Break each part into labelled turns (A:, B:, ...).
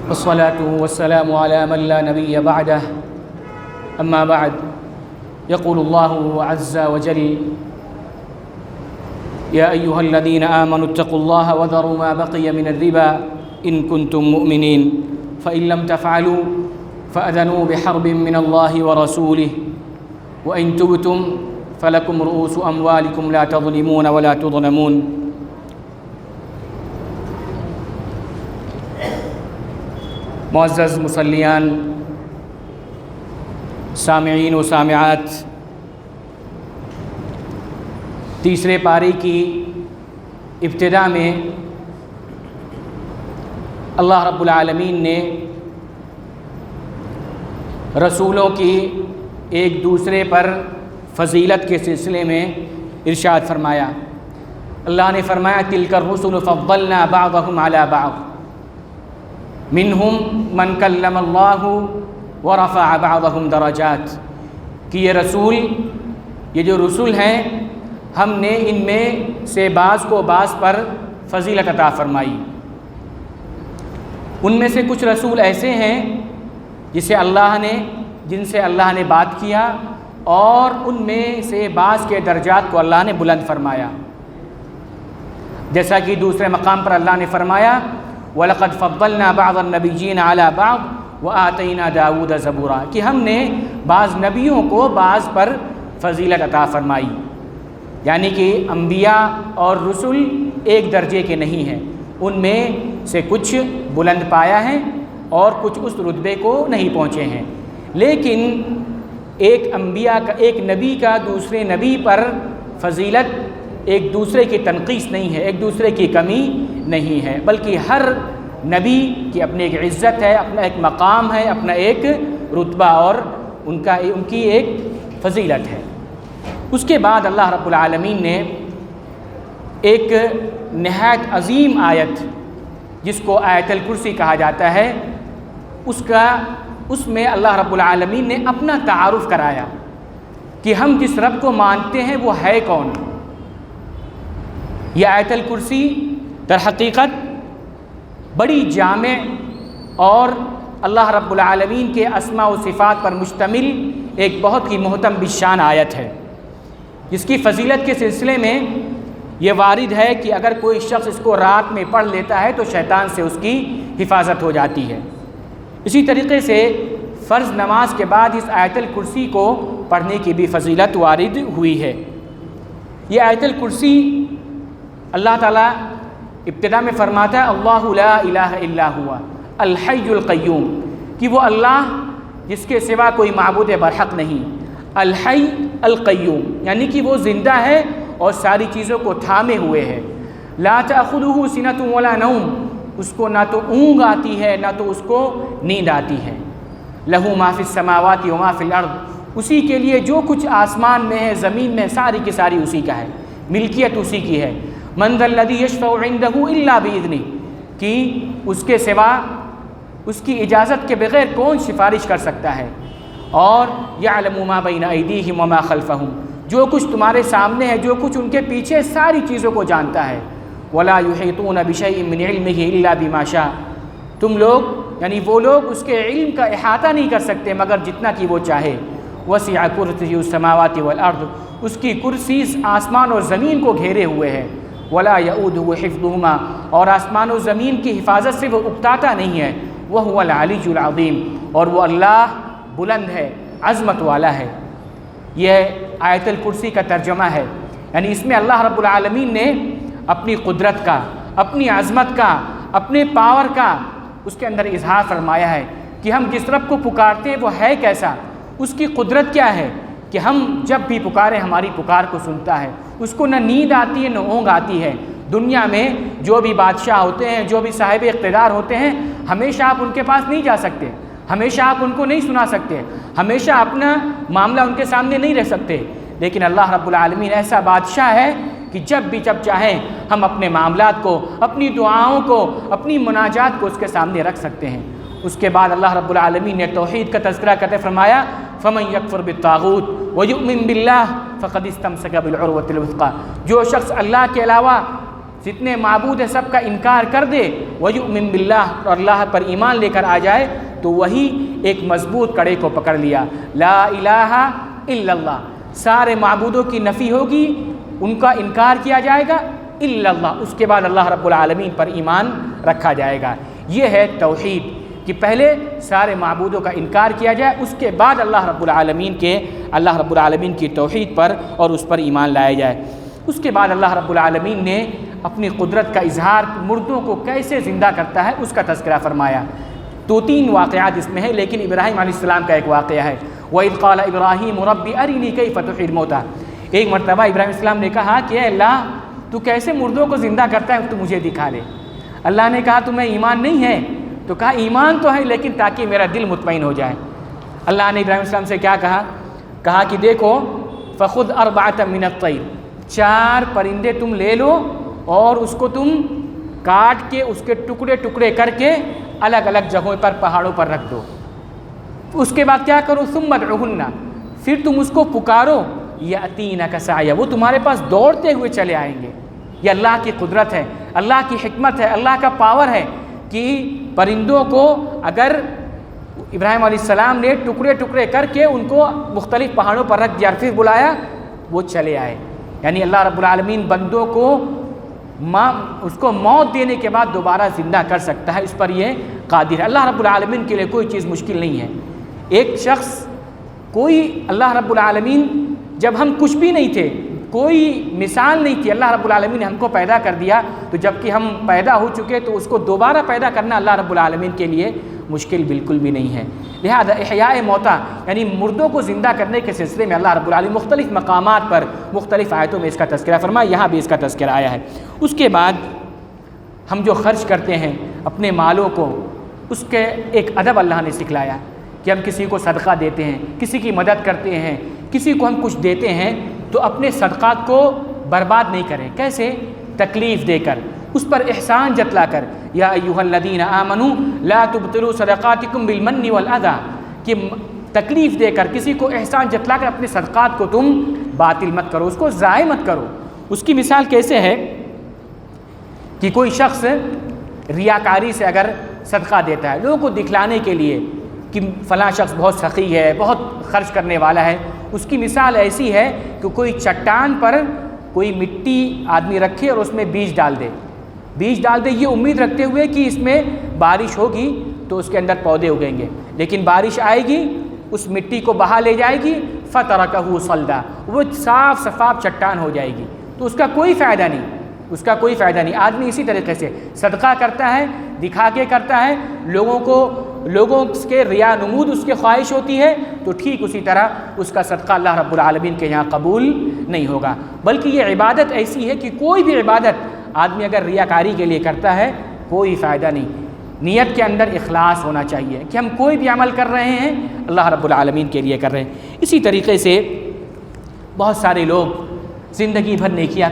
A: والصلاة والسلام على من لا نبي بعده أما بعد يقول الله عز وجل يا أيها الذين آمنوا اتقوا الله وذروا ما بقي من الربا إن كنتم مؤمنين فإن لم تفعلوا فأذنوا بحرب من الله ورسوله وإن تبتم فلكم رؤوس أموالكم لا تظلمون ولا تظلمون۔ معزز مصلیان، سامعین و سامعات، تیسرے پارے کی ابتدا میں اللہ رب العالمین نے رسولوں کی ایک دوسرے پر فضیلت کے سلسلے میں ارشاد فرمایا۔ اللہ نے فرمایا تلک الرسل فضلنا بعضهم على بعض منہم من کلم اللہ ورفع بعضهم درجات، کہ یہ جو رسول ہیں ہم نے ان میں سے بعض کو بعض پر فضیلت عطا فرمائی۔ ان میں سے کچھ رسول ایسے ہیں جن سے اللہ نے بات کیا، اور ان میں سے بعض کے درجات کو اللہ نے بلند فرمایا، جیسا کہ دوسرے مقام پر اللہ نے فرمایا وَلَقَدْ فَضَّلْنَا بَعْضَ النَّبِيِّينَ عَلَى بَعْضٍ وَآتَيْنَا دَاوُودَ زَبُورًا، کہ ہم نے بعض نبیوں کو بعض پر فضیلت عطا فرمائی، یعنی کہ انبیاء اور رسول ایک درجے کے نہیں ہیں، ان میں سے کچھ بلند پایا ہیں اور کچھ اس رتبے کو نہیں پہنچے ہیں۔ لیکن ایک نبی کا دوسرے نبی پر فضیلت ایک دوسرے کی تنقیص نہیں ہے، ایک دوسرے کی کمی نہیں ہے، بلکہ ہر نبی کی اپنی ایک عزت ہے، اپنا ایک مقام ہے، اپنا ایک رتبہ اور ان کی ایک فضیلت ہے۔ اس کے بعد اللہ رب العالمین نے ایک نہایت عظیم آیت، جس کو آیت الکرسی کہا جاتا ہے، اس میں اللہ رب العالمین نے اپنا تعارف کرایا کہ ہم جس رب کو مانتے ہیں وہ ہے کون۔ یہ آیت الکرسی در حقیقت بڑی جامع اور اللہ رب العالمین کے اسماء و صفات پر مشتمل ایک بہت ہی محترم بالشان آیت ہے، جس کی فضیلت کے سلسلے میں یہ وارد ہے کہ اگر کوئی شخص اس کو رات میں پڑھ لیتا ہے تو شیطان سے اس کی حفاظت ہو جاتی ہے۔ اسی طریقے سے فرض نماز کے بعد اس آیت الکرسی کو پڑھنے کی بھی فضیلت وارد ہوئی ہے۔ یہ آیت الکرسی اللہ تعالیٰ ابتدا میں فرماتا ہے اللہ لا الہ الا ہوا الحی القیوم، کہ وہ اللہ جس کے سوا کوئی معبود برحق نہیں، الحی القیوم، یعنی کہ وہ زندہ ہے اور ساری چیزوں کو تھامے ہوئے ہے۔ لا تأخذہ سنۃ ولا نوم، اس کو نہ تو اونگ آتی ہے نہ تو اس کو نیند آتی ہے۔ لہ ما فی السماوات و ما فی الارض، اسی کے لیے جو کچھ آسمان میں ہے زمین میں ساری کی ساری اسی کا ہے، ملکیت اسی کی ہے۔ من ذا الذی یشفع عندہ الا باذنہ، کہ اس کے سوا اس کی اجازت کے بغیر کون سفارش کر سکتا ہے۔ اور یعلم ما بین ایدیہم وما خلفہم، جو کچھ تمہارے سامنے ہے جو کچھ ان کے پیچھے ساری چیزوں کو جانتا ہے۔ ولا یحیطون بشیء من علمہ الا بما شاء، تم لوگ یعنی وہ لوگ اس کے علم کا احاطہ نہیں کر سکتے مگر جتنا کہ وہ چاہے۔ وسع کرسیہ السماوات والارض، اس کی کرسی آسمان اور زمین کو گھیرے ہوئے ہے۔ ولا یؤودہ حفظہما، اور آسمان و زمین کی حفاظت سے وہ اکتاتا نہیں ہے۔ وہو العلی العظیم، اور وہ اللہ بلند ہے، عظمت والا ہے۔ یہ آیت الکرسی کا ترجمہ ہے، یعنی اس میں اللہ رب العالمین نے اپنی قدرت کا، اپنی عظمت کا، اپنے پاور کا اس کے اندر اظہار فرمایا ہے کہ ہم جس رب کو پکارتے ہیں وہ ہے کیسا، اس کی قدرت کیا ہے کہ ہم جب بھی پکاریں ہماری پکار کو سنتا ہے، اس کو نہ نیند آتی ہے نہ اونگ آتی ہے۔ دنیا میں جو بھی بادشاہ ہوتے ہیں، جو بھی صاحب اقتدار ہوتے ہیں، ہمیشہ آپ ان کے پاس نہیں جا سکتے، ہمیشہ آپ ان کو نہیں سنا سکتے، ہمیشہ اپنا معاملہ ان کے سامنے نہیں رہ سکتے، لیکن اللہ رب العالمین ایسا بادشاہ ہے کہ جب چاہیں ہم اپنے معاملات کو، اپنی دعاؤں کو، اپنی مناجات کو اس کے سامنے رکھ سکتے ہیں۔ اس کے بعد اللہ رب العالمین نے توحید کا تذکرہ کرتے فرمایا فَمَن يَكْفُرْ بِالطَّاغُوتِ وَيُؤْمِن بِاللَّهِ فَقَدِ اسْتَمْسَكَ بِالْعُرْوَةِ الْوُثْقَىٰ، جو شخص اللہ کے علاوہ جتنے معبود ہیں سب کا انکار کر دے، وَيُؤْمِن بِاللَّهِ، اور اللہ پر ایمان لے کر آ جائے، تو وہی ایک مضبوط کڑے کو پکڑ لیا۔ لا الہ الا اللہ، سارے معبودوں کی نفی ہوگی، ان کا انکار کیا جائے گا، الا اللہ، اس کے بعد اللہ رب العالمین پر ایمان رکھا جائے گا۔ یہ ہے توحید، کہ پہلے سارے معبودوں کا انکار کیا جائے، اس کے بعد اللہ رب العالمین کی توحید پر اور اس پر ایمان لایا جائے۔ اس کے بعد اللہ رب العالمین نے اپنی قدرت کا اظہار، مردوں کو کیسے زندہ کرتا ہے اس کا تذکرہ فرمایا۔ 2-3 واقعات اس میں ہیں، لیکن ابراہیم علیہ السلام کا ایک واقعہ ہے۔ وَإِذْ قَالَ إِبْرَاهِيمُ رَبِّ أَرِنِي كَيْفَ تُحْيِي الْمَوْتَى، ایک مرتبہ ابراہیم علیہ السلام نے کہا کہ اے اللہ، تو کیسے مردوں کو زندہ کرتا ہے، تو مجھے دکھا لے۔ اللہ نے کہا تمہیں ایمان نہیں ہے؟ تو کہا ایمان تو ہے، لیکن تاکہ میرا دل مطمئن ہو جائے۔ اللہ نے ابراہیم علیہ السلام سے کیا کہا کہ دیکھو، فَخُذْ أَرْبَعَةً مِّنَ الطَّيْرِ، 4 پرندے تم لے لو اور اس کو تم کاٹ کے اس کے ٹکڑے ٹکڑے کر کے الگ الگ جگہوں پر، پہاڑوں پر رکھ دو۔ اس کے بعد کیا کرو، ثُمَّ ادْعُهُنَّ، پھر تم اس کو پکارو، یَأْتِینَکَ سَعْیًا، وہ تمہارے پاس دوڑتے ہوئے چلے آئیں گے۔ یہ اللہ کی قدرت ہے، اللہ کی حکمت ہے، اللہ کا پاور ہے کہ پرندوں کو اگر ابراہیم علیہ السلام نے ٹکڑے ٹکڑے کر کے ان کو مختلف پہاڑوں پر رکھ دیا، پھر بلایا، وہ چلے آئے۔ یعنی اللہ رب العالمین بندوں کو اس کو موت دینے کے بعد دوبارہ زندہ کر سکتا ہے، اس پر یہ قادر ہے۔ اللہ رب العالمین کے لیے کوئی چیز مشکل نہیں ہے۔ ایک شخص، کوئی، اللہ رب العالمین جب ہم کچھ بھی نہیں تھے، کوئی مثال نہیں تھی، اللہ رب العالمین نے ہم کو پیدا کر دیا، تو جب کہ ہم پیدا ہو چکے تو اس کو دوبارہ پیدا کرنا اللہ رب العالمین کے لیے مشکل بالکل بھی نہیں ہے۔ لہذا احیاء موتا، یعنی مردوں کو زندہ کرنے کے سلسلے میں اللہ رب العالمین مختلف مقامات پر، مختلف آیتوں میں اس کا تذکرہ فرمایا، یہاں بھی اس کا تذکرہ آیا ہے۔ اس کے بعد ہم جو خرچ کرتے ہیں اپنے مالوں کو، اس کے ایک ادب اللہ نے سکھلایا کہ ہم کسی کو صدقہ دیتے ہیں، کسی کی مدد کرتے ہیں، کسی کو ہم کچھ دیتے ہیں، تو اپنے صدقات کو برباد نہیں کریں۔ کیسے؟ تکلیف دے کر، اس پر احسان جتلا کر، یا ایھا الذین آمنوا لا تبطلوا صدقاتکم بالمن والاذی، کہ تکلیف دے کر، کسی کو احسان جتلا کر اپنے صدقات کو تم باطل مت کرو، اس کو ضائع مت کرو۔ اس کی مثال کیسے ہے کہ کوئی شخص ریاکاری سے اگر صدقہ دیتا ہے، لوگوں کو دکھلانے کے لیے کہ فلاں شخص بہت سخی ہے، بہت خرچ کرنے والا ہے، اس کی مثال ایسی ہے کہ کوئی چٹان پر کوئی مٹی آدمی رکھے اور اس میں بیج ڈال دے، یہ امید رکھتے ہوئے کہ اس میں بارش ہوگی تو اس کے اندر پودے اگیں گے، لیکن بارش آئے گی، اس مٹی کو بہا لے جائے گی، فَتَرَكَهُ صَلْدًا، وہ صاف شفاف چٹان ہو جائے گی، تو اس کا کوئی فائدہ نہیں۔ آدمی اسی طریقے سے صدقہ کرتا ہے، دکھا کے کرتا ہے، لوگوں کے ریا نمود اس کے خواہش ہوتی ہے، تو ٹھیک اسی طرح اس کا صدقہ اللہ رب العالمین کے یہاں قبول نہیں ہوگا۔ بلکہ یہ عبادت ایسی ہے کہ کوئی بھی عبادت آدمی اگر ریاکاری کے لیے کرتا ہے، کوئی فائدہ نہیں۔ نیت کے اندر اخلاص ہونا چاہیے کہ ہم کوئی بھی عمل کر رہے ہیں اللہ رب العالمین کے لیے کر رہے ہیں۔ اسی طریقے سے بہت سارے لوگ زندگی بھر نیکیاں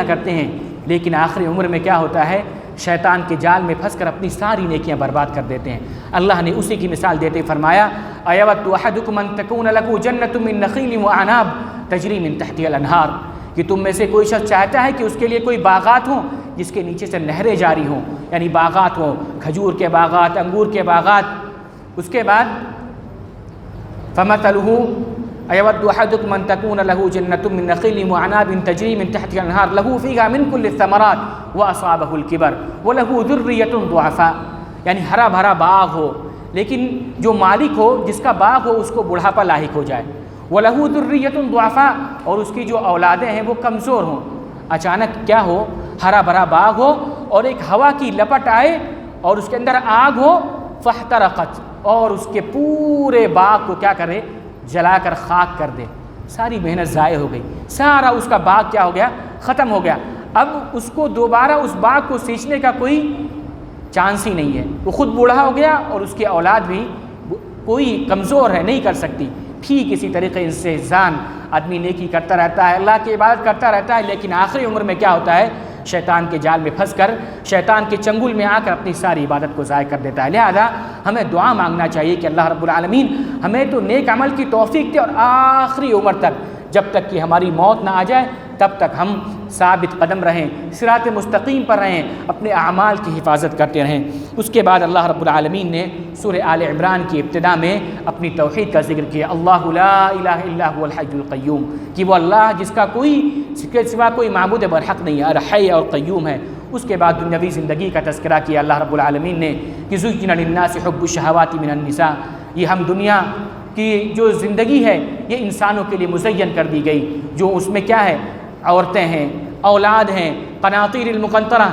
A: کرتے ہیں، لیکن آخری عمر میں کیا ہوتا ہے، شیطان کے جال میں پھنس کر اپنی ساری نیکیاں برباد کر دیتے ہیں۔ اللہ نے اسی کی مثال دیتے فرمایا، أَيَوَدُّ أَحَدُكُمْ أَن تَكُونَ لَهُ جَنَّةٌ مِّن نَخِيلٍ وَأَعْنَابٍ تَجْرِي مِن تَحْتِهَا الْأَنْهَارُ، کہ تم میں سے کوئی شخص چاہتا ہے کہ اس کے لیے کوئی باغات ہوں جس کے نیچے سے نہریں جاری ہوں، یعنی باغات ہوں، کھجور کے باغات، انگور کے باغات۔ اس کے بعد فَمَثَلُهُ أَيَوَدُّ أَحَدُكُمْ أَن تَكُونَ لَهُ جَنَّةٌ مِّن نَخِيلٍ وَأَعْنَابٍ تَجْرِي مِن تَحْتِهَا الْأَنْهَارُ لَهُ فِيهَا مِن كُلِّ الثَّمَرَاتِ وَأَصَابَهُ الْكِبَرُ وَلَهُ ذُرِّيَّةٌ ضُعَفَاءُ، یعنی ہرا بھرا باغ ہو، لیکن جو مالک ہو، جس کا باغ ہو، اس کو بڑھاپا لاحق ہو جائے، وَلَهُ ذُرِّيَّةٌ ضُعَفَاءُ، اور اس کی جو اولادیں ہیں وہ کمزور ہوں۔ اچانک کیا ہو، ہرا بھرا باغ ہو اور ایک ہوا کی لپٹ آئے اور اس کے اندر آگ ہو، فاحترقت، اور اس کے پورے باغ کو کیا کرے، جلا کر خاک کر دے، ساری محنت ضائع ہو گئی، سارا اس کا باغ کیا ہو گیا، ختم ہو گیا۔ اب اس کو دوبارہ اس باغ کو سینچنے کا کوئی چانس ہی نہیں ہے، وہ خود بوڑھا ہو گیا اور اس کی اولاد بھی کوئی کمزور ہے، نہیں کر سکتی۔ ٹھیک اسی طریقے سے انسان آدمی نیکی کرتا رہتا ہے، اللہ کی عبادت کرتا رہتا ہے، لیکن آخری عمر میں کیا ہوتا ہے، شیطان کے جال میں پھنس کر، شیطان کے چنگل میں آ کر اپنی ساری عبادت کو ضائع کر دیتا ہے۔ لہذا ہمیں دعا مانگنا چاہیے کہ اللہ رب العالمین ہمیں تو نیک عمل کی توفیق دے، اور آخری عمر تک، جب تک کہ ہماری موت نہ آ جائے، تب تک ہم ثابت قدم رہیں، صراط مستقیم پر رہیں، اپنے اعمال کی حفاظت کرتے رہیں۔ اس کے بعد اللہ رب العالمین نے سورہ آل عمران کی ابتدا میں اپنی توحید کا ذکر کیا، اللہ لا الہ الا هو الحی القیوم، کہ وہ اللہ جس کا سوا کوئی معبود برحق نہیں ہے، الحی اور قیوم ہے۔ اس کے بعد دنیاوی زندگی کا تذکرہ کیا اللہ رب العالمین نے کہ زُیِّنَ لِلنَّاسِ حُبُّ الشَّهَوَاتِ مِنَ النِّسَاءِ، یہ ہم دنیا کی جو زندگی ہے یہ انسانوں کے لیے مزین کر دی گئی، جو اس میں کیا ہے، عورتیں ہیں، اولاد ہیں، قناطیر المقنطرہ،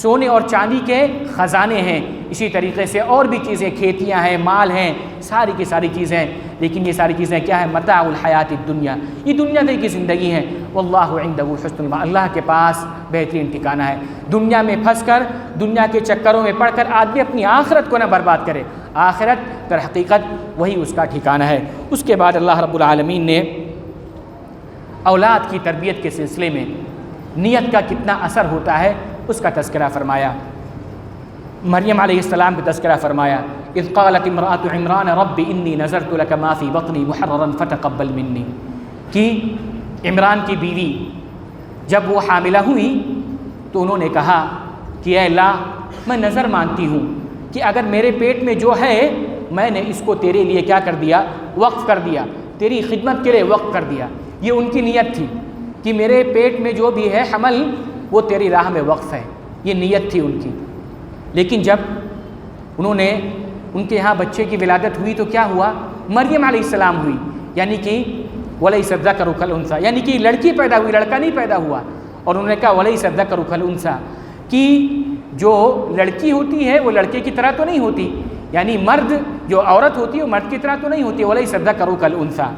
A: سونے اور چاندی کے خزانے ہیں، اسی طریقے سے اور بھی چیزیں، کھیتیاں ہیں، مال ہیں، ساری کی ساری چیزیں، لیکن یہ ساری چیزیں کیا ہے، متاع الحیات الدنیا، یہ دنیا کی زندگی ہے۔ واللہ عنده حسن المآب، اللہ کے پاس بہترین ٹھکانہ ہے۔ دنیا میں پھنس کر، دنیا کے چکروں میں پڑھ کر آدمی اپنی آخرت کو نہ برباد کرے، آخرت در حقیقت وہی اس کا ٹھکانہ ہے۔ اس کے بعد اللہ رب العالمین نے اولاد کی تربیت کے سلسلے میں نیت کا کتنا اثر ہوتا ہے اس کا تذکرہ فرمایا۔ مریم علیہ السلام کا تذکرہ فرمایا، اذ قالت امرأة عمران رب انی نذرت لک ما فی بطنی محررا فتقبل منی، کہ عمران کی بیوی جب وہ حاملہ ہوئی تو انہوں نے کہا کہ اے اللہ میں نظر مانتی ہوں کہ اگر میرے پیٹ میں جو ہے میں نے اس کو تیرے لیے کیا کر دیا، وقف کر دیا، تیری خدمت کے لیے وقف کر دیا۔ یہ ان کی نیت تھی کہ میرے پیٹ میں جو بھی ہے حمل وہ تیری راہ میں وقف ہے، یہ نیت تھی ان کی۔ لیکن جب انہوں نے ان کے یہاں بچے کی ولادت ہوئی تو کیا ہوا، مریم علیہ السلام ہوئی، یعنی کہ وَلَيْسَ الذَّكَرُ كَالْأُنثَىٰ، یعنی کہ لڑکی پیدا ہوئی، لڑکا نہیں پیدا ہوا۔ اور انہوں نے کہا وَلَيْسَ الذَّكَرُ كَالْأُنثَىٰ، کہ جو لڑکی ہوتی ہے وہ لڑکے کی طرح تو نہیں ہوتی، یعنی مرد جو عورت ہوتی ہے وہ مرد کی طرح تو نہیں ہوتی، وَلَيْسَ الذَّكَرُ كَالْأُنثَىٰ۔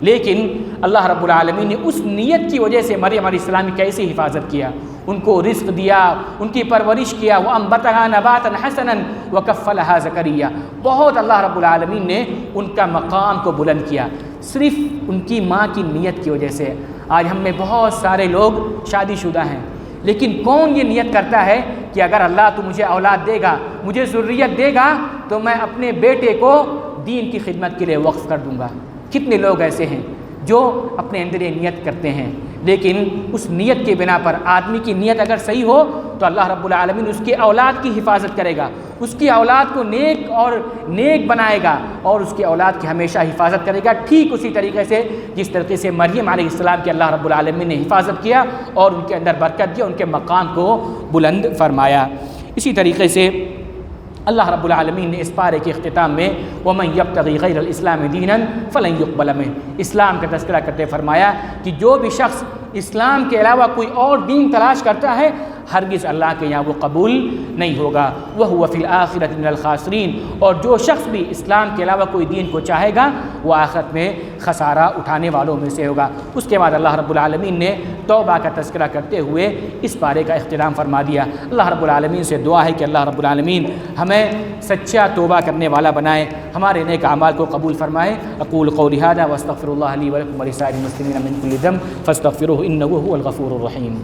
A: لیکن اللہ رب العالمین نے اس نیت کی وجہ سے مریم علیہ السلام کی کیسے حفاظت کیا، ان کو رزق دیا، ان کی پرورش کیا، وَأَنبَتَهَا نَبَاتًا حَسَنًا وَكَفَّلَهَا زَكَرِيَّا، بہت اللہ رب العالمین نے ان کا مقام کو بلند کیا صرف ان کی ماں کی نیت کی وجہ سے۔ آج ہم میں بہت سارے لوگ شادی شدہ ہیں، لیکن کون یہ نیت کرتا ہے کہ اگر اللہ تو مجھے اولاد دے گا، مجھے ذریت دے گا تو میں اپنے بیٹے کو دین کی خدمت کے لیے وقف کر دوں گا۔ کتنے لوگ ایسے ہیں جو اپنے اندر یہ نیت کرتے ہیں، لیکن اس نیت کے بنا پر آدمی کی نیت اگر صحیح ہو تو اللہ رب العالمین اس کی اولاد کی حفاظت کرے گا، اس کی اولاد کو نیک بنائے گا اور اس کی اولاد کی ہمیشہ حفاظت کرے گا، ٹھیک اسی طریقے سے جس طریقے سے مریم علیہ السلام کی اللہ رب العالمین نے حفاظت کیا اور ان کے اندر برکت دیا، ان کے مقام کو بلند فرمایا۔ اسی طریقے سے اللہ رب العالمین نے اس پارے کے اختتام میں وَمَنْ يَبْتَغِي غَيْرَ الْإِسْلَامِ دِينًا فَلَنْ يُقْبَلَ مِنْهُ، اسلام کا تذکرہ کرتے فرمایا کہ جو بھی شخص اسلام کے علاوہ کوئی اور دین تلاش کرتا ہے ہرگز اللہ کے یہاں وہ قبول نہیں ہوگا، وَهُوَ فِي الْآخِرَةِ مِنَ الْخَاسِرِينَ، اور جو شخص بھی اسلام کے علاوہ کوئی دین کو چاہے گا وہ آخرت میں خسارہ اٹھانے والوں میں سے ہوگا۔ اس کے بعد اللہ رب العالمین نے توبہ کا تذکرہ کرتے ہوئے اس پارے کا اختتام فرما دیا۔ اللہ رب العالمین سے دعا ہے کہ اللہ رب العالمین ہمیں سچا توبہ کرنے والا بنائے، ہمارے نیک اعمال کو قبول فرمائے۔ اقول قولی ھذا واستغفر اللہ لی ولکم ولسائر المسلمین من کل ذنب فاستغفروہ انہ ھو الغفور الرحیم۔